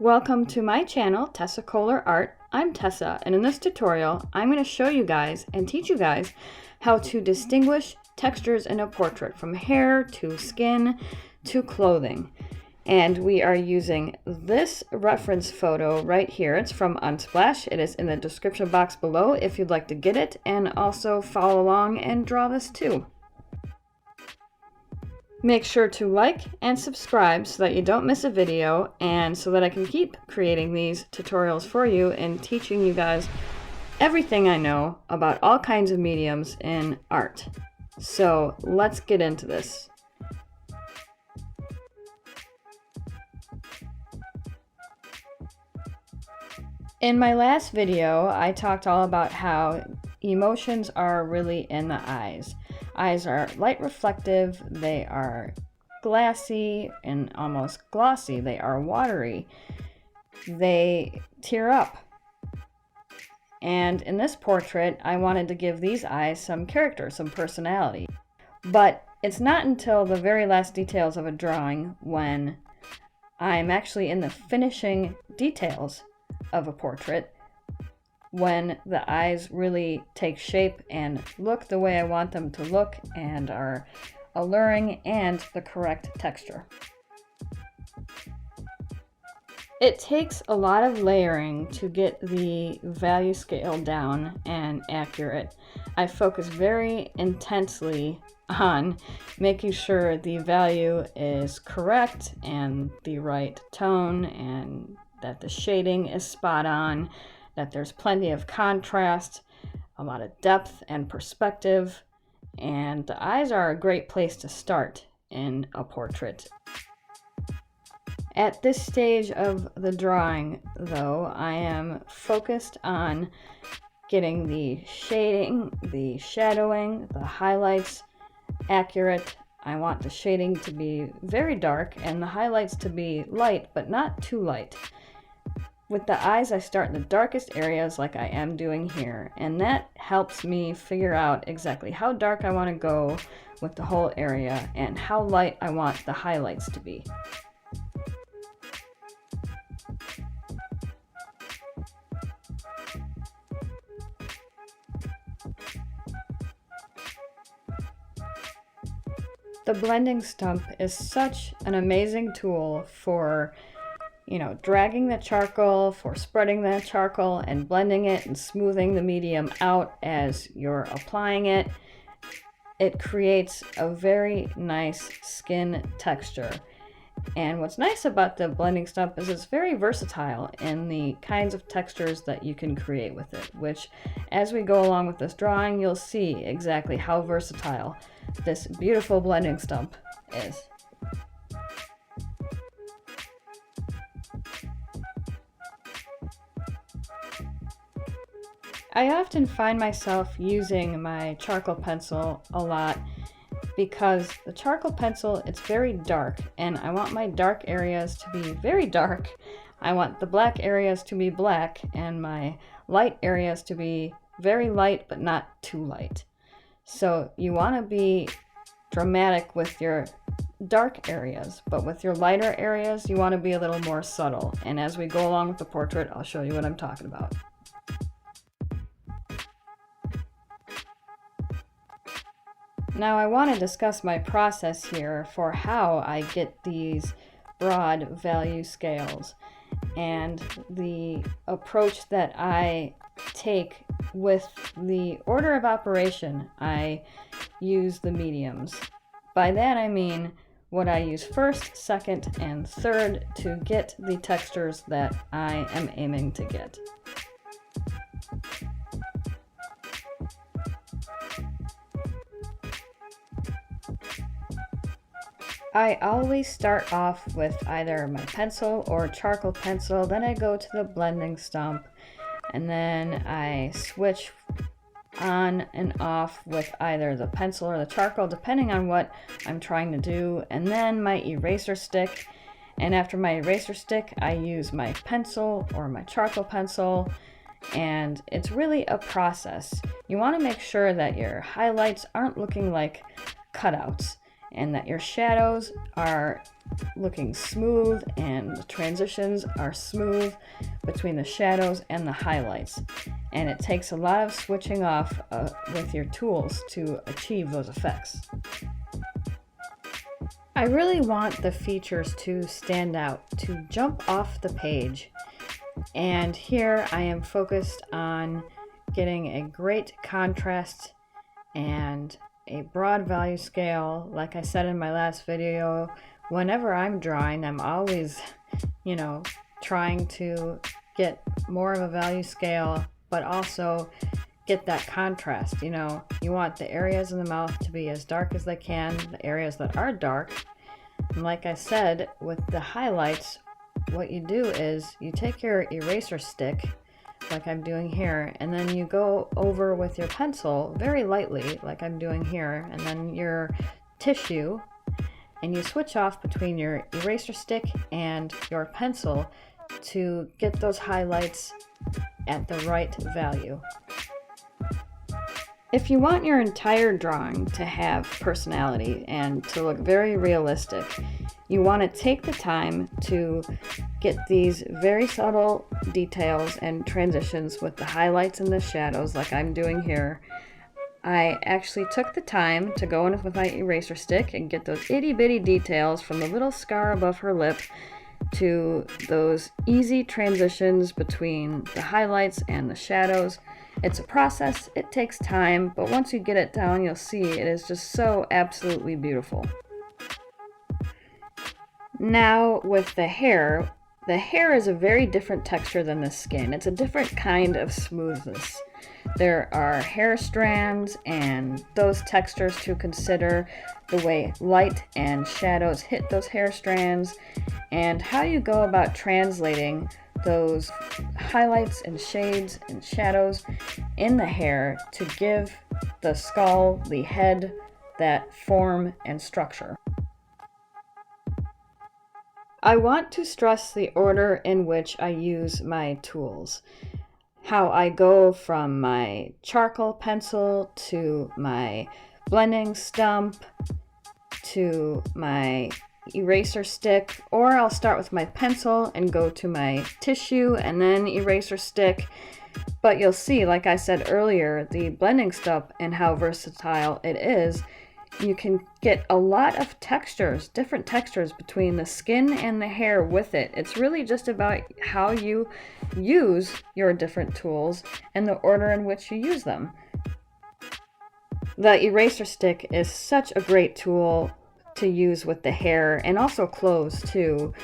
Welcome to my channel, Tessa Koller Art. I'm Tessa, and in this tutorial, I'm going to show you guys and teach you guys how to distinguish textures in a portrait, from hair to skin to clothing. And we are using this reference photo right here. It's from Unsplash. It is in the description box below if you'd like to get it, and also follow along and draw this too. Make sure to like and subscribe so that you don't miss a video, and so that I can keep creating these tutorials for you and teaching you guys everything I know about all kinds of mediums in art. So let's get into this. In my last video, I talked all about how emotions are really in the eyes. Eyes are light reflective, they are glassy and almost glossy, they are watery, they tear up. And in this portrait, I wanted to give these eyes some character, some personality. But it's not until the very last details of a drawing, when I'm actually in the finishing details of a portrait, when the eyes really take shape and look the way I want them to look and are alluring and the correct texture. It takes a lot of layering to get the value scale down and accurate. I focus very intensely on making sure the value is correct and the right tone, and that the shading is spot on, that there's plenty of contrast, a lot of depth and perspective, and the eyes are a great place to start in a portrait. At this stage of the drawing, though, I am focused on getting the shading, the shadowing, the highlights accurate. I want the shading to be very dark and the highlights to be light, but not too light. With the eyes, I start in the darkest areas like I am doing here, and that helps me figure out exactly how dark I want to go with the whole area and how light I want the highlights to be. The blending stump is such an amazing tool for dragging the charcoal, for spreading the charcoal and blending it and smoothing the medium out as you're applying it. It creates a very nice skin texture. And what's nice about the blending stump is it's very versatile in the kinds of textures that you can create with it, which, as we go along with this drawing, you'll see exactly how versatile this beautiful blending stump is. I often find myself using my charcoal pencil a lot because the charcoal pencil, it's very dark, and I want my dark areas to be very dark. I want the black areas to be black and my light areas to be very light but not too light. So you want to be dramatic with your dark areas, but with your lighter areas you want to be a little more subtle. And as we go along with the portrait, I'll show you what I'm talking about. Now I want to discuss my process here for how I get these broad value scales and the approach that I take with the order of operation I use the mediums. By that I mean what I use first, second, and third to get the textures that I am aiming to get. I always start off with either my pencil or charcoal pencil, then I go to the blending stump, and then I switch on and off with either the pencil or the charcoal, depending on what I'm trying to do, and then my eraser stick. And after my eraser stick, I use my pencil or my charcoal pencil, and it's really a process. You want to make sure that your highlights aren't looking like cutouts, and that your shadows are looking smooth and the transitions are smooth between the shadows and the highlights. And it takes a lot of switching off with your tools to achieve those effects. I really want the features to stand out, to jump off the page. And here I am focused on getting a great contrast and a broad value scale. Like I said in my last video, whenever I'm drawing, I'm always, trying to get more of a value scale, but also get that contrast. You want the areas in the mouth to be as dark as they can, the areas that are dark. And like I said, with the highlights, what you do is you take your eraser stick, like I'm doing here, and then you go over with your pencil very lightly, like I'm doing here, and then your tissue, and you switch off between your eraser stick and your pencil to get those highlights at the right value. If you want your entire drawing to have personality and to look very realistic, you want to take the time to get these very subtle details and transitions with the highlights and the shadows like I'm doing here. I actually took the time to go in with my eraser stick and get those itty bitty details from the little scar above her lip to those easy transitions between the highlights and the shadows. It's a process, it takes time, but once you get it down, you'll see it is just so absolutely beautiful. Now with the hair is a very different texture than the skin. It's a different kind of smoothness. There are hair strands and those textures to consider, the way light and shadows hit those hair strands, and how you go about translating those highlights and shades and shadows in the hair to give the skull, the head, that form and structure. I want to stress the order in which I use my tools. How I go from my charcoal pencil to my blending stump to my eraser stick, or I'll start with my pencil and go to my tissue and then eraser stick. But you'll see, like I said earlier, the blending stump and how versatile it is. You can get a lot of textures, different textures between the skin and the hair with it. It's really just about how you use your different tools and the order in which you use them. The eraser stick is such a great tool to use with the hair and also clothes too.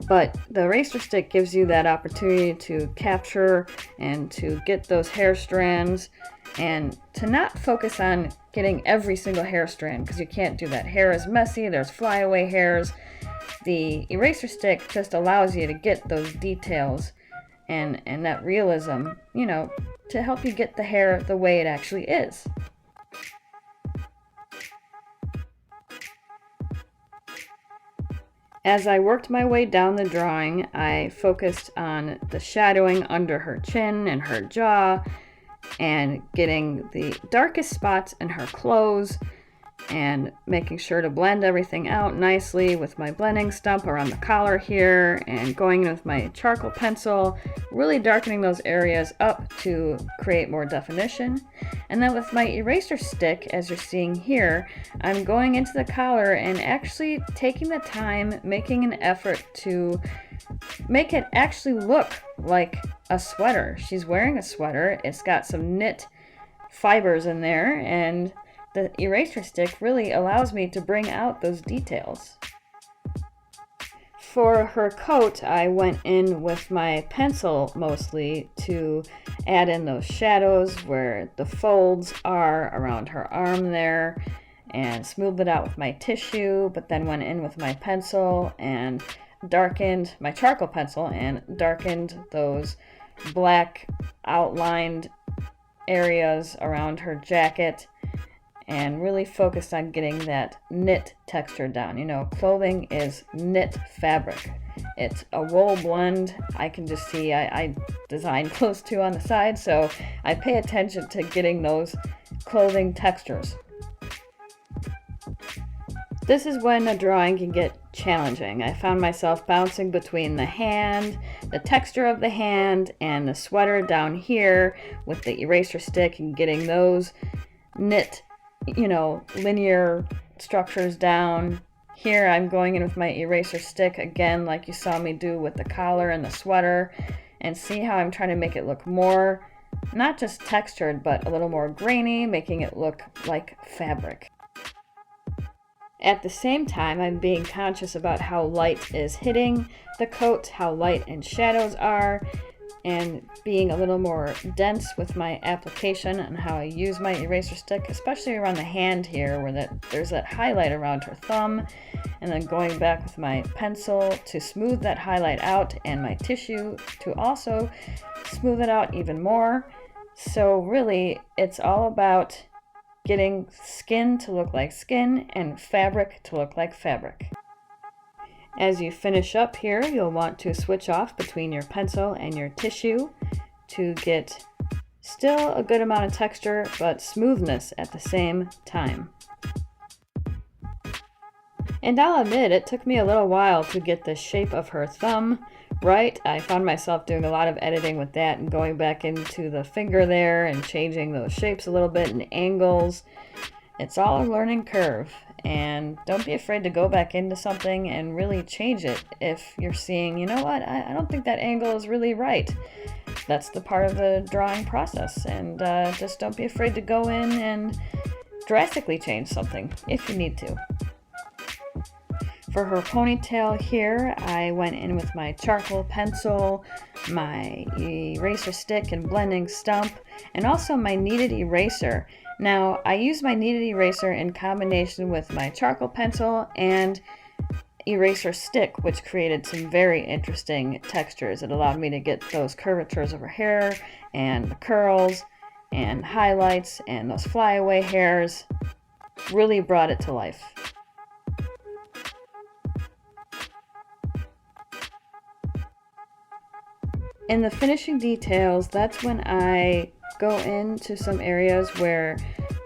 But the eraser stick gives you that opportunity to capture and to get those hair strands and to not focus on getting every single hair strand, because you can't do that. Hair is messy, there's flyaway hairs. The eraser stick just allows you to get those details and that realism, to help you get the hair the way it actually is. As I worked my way down the drawing, I focused on the shadowing under her chin and her jaw, and getting the darkest spots in her clothes, and making sure to blend everything out nicely with my blending stump around the collar here, and going in with my charcoal pencil, really darkening those areas up to create more definition. And then with my eraser stick, as you're seeing here, I'm going into the collar and actually taking the time, making an effort to make it actually look like a sweater. She's wearing a sweater. It's got some knit fibers in there, and the eraser stick really allows me to bring out those details. For her coat, I went in with my pencil mostly to add in those shadows where the folds are around her arm there, and smoothed it out with my tissue, but then went in with my pencil and darkened my charcoal pencil and darkened those black outlined areas around her jacket, and really focused on getting that knit texture down. Clothing is knit fabric. It's a wool blend. I can just see, I designed clothes too on the side, so I pay attention to getting those clothing textures. This is when a drawing can get challenging. I found myself bouncing between the hand, the texture of the hand, and the sweater down here with the eraser stick and getting those knit, linear structures down. Here I'm going in with my eraser stick again, like you saw me do with the collar and the sweater, and see how I'm trying to make it look more, not just textured, but a little more grainy, making it look like fabric. At the same time, I'm being conscious about how light is hitting the coat, how light and shadows are, and being a little more dense with my application and how I use my eraser stick, especially around the hand here where there's that highlight around her thumb, and then going back with my pencil to smooth that highlight out and my tissue to also smooth it out even more. So really, it's all about getting skin to look like skin and fabric to look like fabric. As you finish up here, you'll want to switch off between your pencil and your tissue to get still a good amount of texture, but smoothness at the same time. And I'll admit, it took me a little while to get the shape of her thumb right. I found myself doing a lot of editing with that and going back into the finger there and changing those shapes a little bit and angles. It's all a learning curve, and don't be afraid to go back into something and really change it if you're seeing, you know what, I don't think that angle is really right. That's the part of the drawing process, and just don't be afraid to go in and drastically change something if you need to. For her ponytail here, I went in with my charcoal pencil, my eraser stick and blending stump, and also my kneaded eraser. Now, I use my kneaded eraser in combination with my charcoal pencil and eraser stick, which created some very interesting textures. It allowed me to get those curvatures of her hair and the curls and highlights and those flyaway hairs. Really brought it to life. In the finishing details, that's when I go into some areas where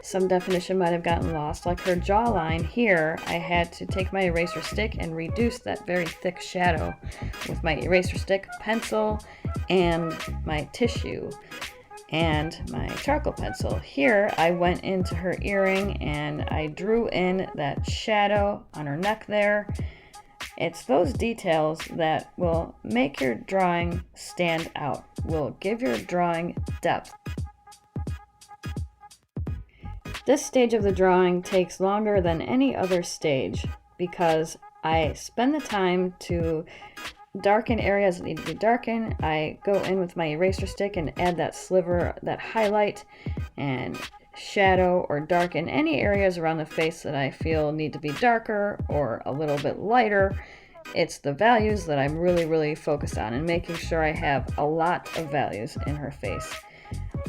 some definition might have gotten lost. Like her jawline here, I had to take my eraser stick and reduce that very thick shadow with my eraser stick, pencil, and my tissue and my charcoal pencil. Here, I went into her earring and I drew in that shadow on her neck there. It's those details that will make your drawing stand out, will give your drawing depth. This stage of the drawing takes longer than any other stage because I spend the time to darken areas that need to be darkened. I go in with my eraser stick and add that sliver, that highlight, and shadow or darken any areas around the face that I feel need to be darker or a little bit lighter. It's the values that I'm really focused on and making sure I have a lot of values in her face.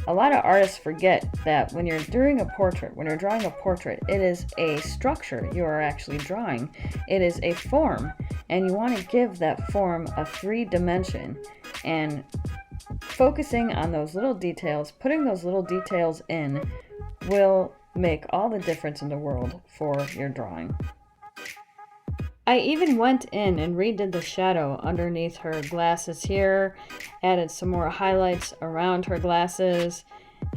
A lot of artists forget that when you're doing a portrait, when you're drawing a portrait, it is a structure you are actually drawing. It is a form, and you want to give that form a 3-dimension. And focusing on those little details, putting those little details in, will make all the difference in the world for your drawing. I even went in and redid the shadow underneath her glasses here, added some more highlights around her glasses,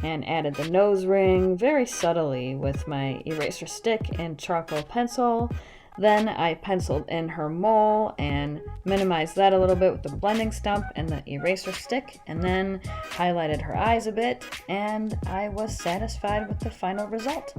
and added the nose ring very subtly with my eraser stick and charcoal pencil. Then I penciled in her mole and minimized that a little bit with the blending stump and the eraser stick, and then highlighted her eyes a bit, and I was satisfied with the final result.